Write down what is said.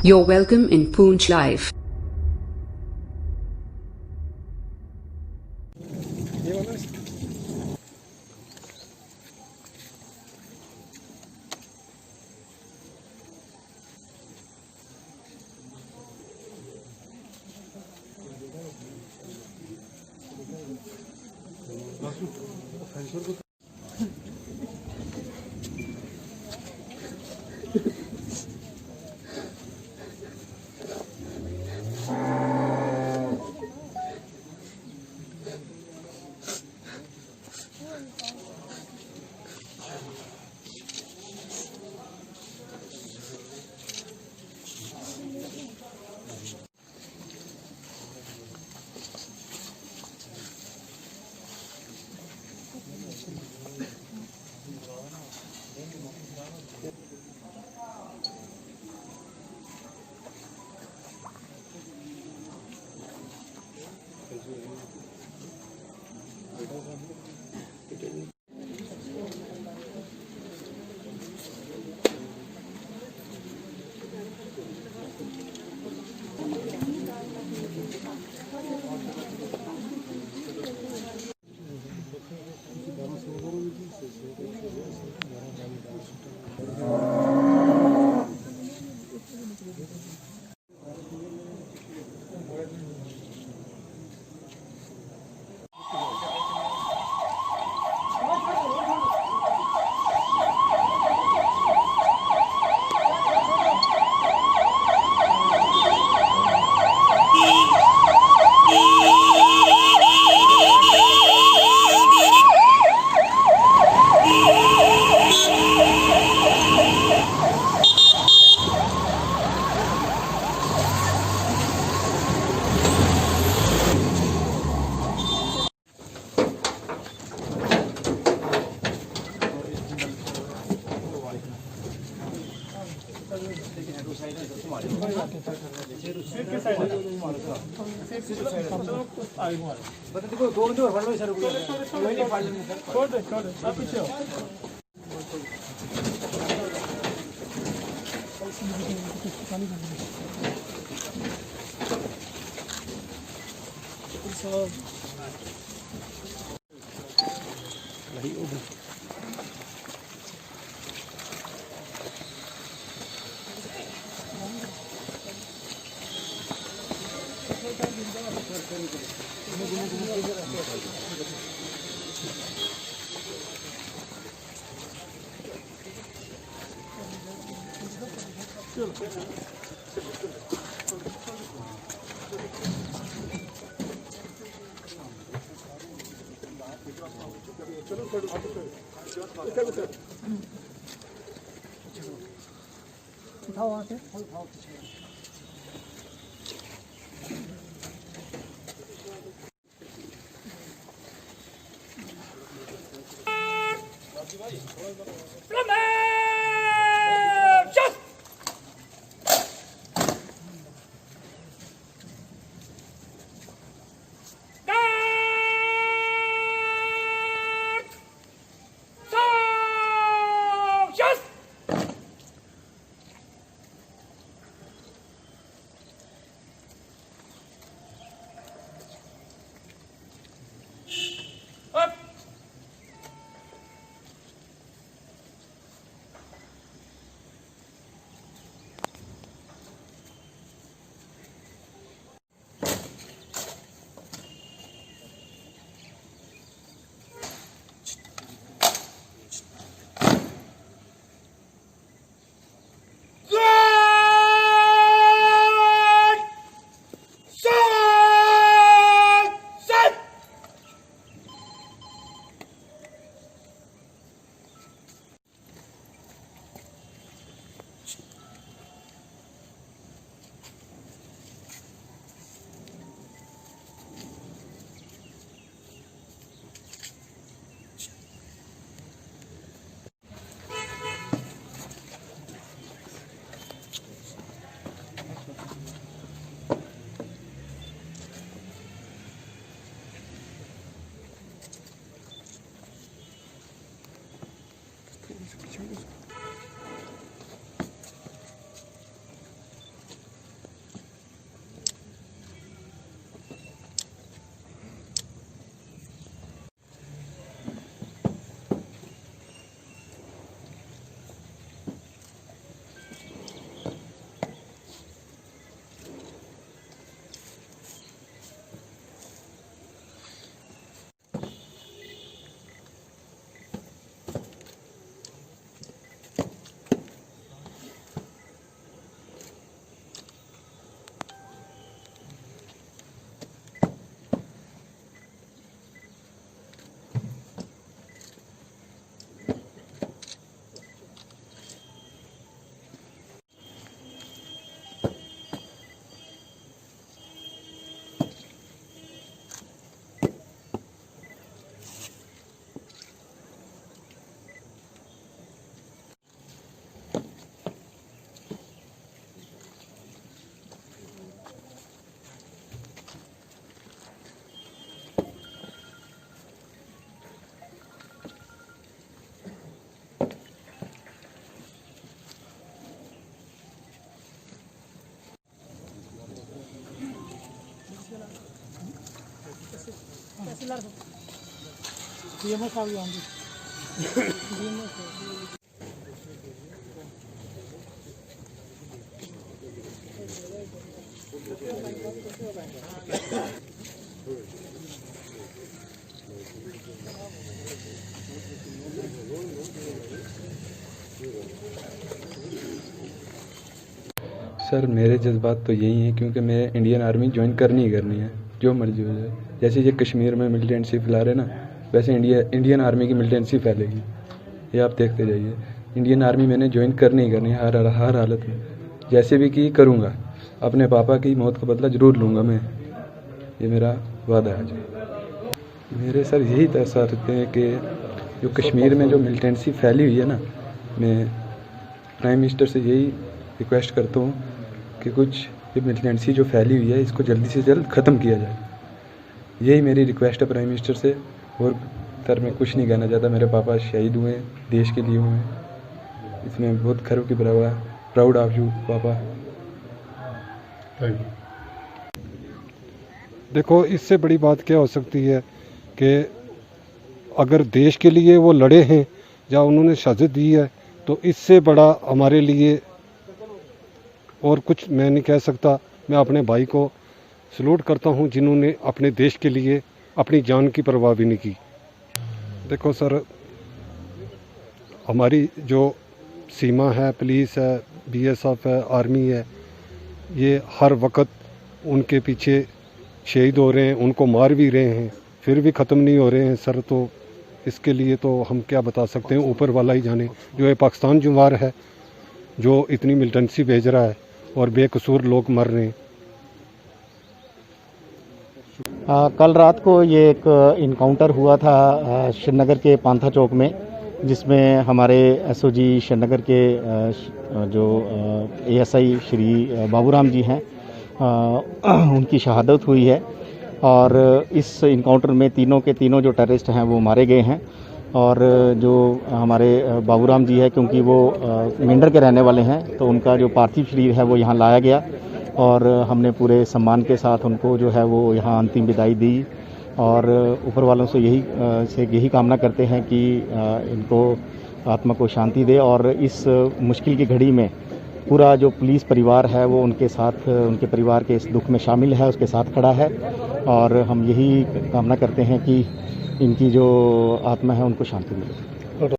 You're welcome in Poonch Live. Sir मेरे जज्बात तो यही हैं क्योंकि मैं इंडियन आर्मी ज्वाइन करनी ही करनी है, जो मर्जी हो जाए। जैसे ये कश्मीर में मिलिटेंसी फैला रहे ना, वैसे इंडियन आर्मी की मिलिटेंसी फैलेगी। ये आप देखते जाइए। इंडियन आर्मी मैंने ज्वाइन करनी ही करनी है, हर हालत में, जैसे भी की करूँगा। अपने पापा की मौत का बदला ज़रूर लूँगा मैं, ये मेरा वादा है। मेरे सर यही तस्वीर रहते हैं कि जो कश्मीर में जो मिलिटेंसी फैली हुई है ना, मैं प्राइम मिनिस्टर से यही रिक्वेस्ट करता हूँ कि कुछ ये मिलिटेंसी जो फैली हुई है इसको जल्दी से जल्द ख़त्म किया जाए। यही मेरी रिक्वेस्ट है प्राइम मिनिस्टर से। और सर मैं कुछ नहीं कहना चाहता। मेरे पापा शहीद हुए देश के लिए हुए, इसमें बहुत गर्व की बात है। प्राउड ऑफ यू पापा। देखो, इससे बड़ी बात क्या हो सकती है कि अगर देश के लिए वो लड़े हैं या उन्होंने शहादत दी है, तो इससे बड़ा हमारे लिए और कुछ मैं नहीं कह सकता। मैं अपने भाई को सलूट करता हूं जिन्होंने अपने देश के लिए अपनी जान की परवाह भी नहीं की। देखो सर, हमारी जो सीमा है, पुलिस है, बीएसएफ है, आर्मी है, ये हर वक्त उनके पीछे शहीद हो रहे हैं, उनको मार भी रहे हैं, फिर भी ख़त्म नहीं हो रहे हैं सर। तो इसके लिए तो हम क्या बता सकते हैं, ऊपर वाला ही जाने। जो ये पाकिस्तान जुम्मार है जो इतनी मिलिटेंसी भेज रहा है और बेकसूर लोग मर रहे हैं। कल रात को ये एक इनकाउंटर हुआ था श्रीनगर के पांथा चौक में, जिसमें हमारे एसओजी श्रीनगर के जो एएसआई श्री बाबूराम जी हैं, उनकी शहादत हुई है। और इस इनकाउंटर में तीनों के तीनों जो टेररिस्ट हैं वो मारे गए हैं। और जो हमारे बाबूराम जी है, क्योंकि वो मेंढर के रहने वाले हैं, तो उनका जो पार्थिव शरीर है वो यहाँ लाया गया और हमने पूरे सम्मान के साथ उनको जो है वो यहाँ अंतिम विदाई दी। और ऊपर वालों से यही कामना करते हैं कि इनको आत्मा को शांति दे। और इस मुश्किल की घड़ी में पूरा जो पुलिस परिवार है वो उनके साथ, उनके परिवार के इस दुख में शामिल है, उसके साथ खड़ा है। और हम यही कामना करते हैं कि इनकी जो आत्मा है उनको शांति मिले।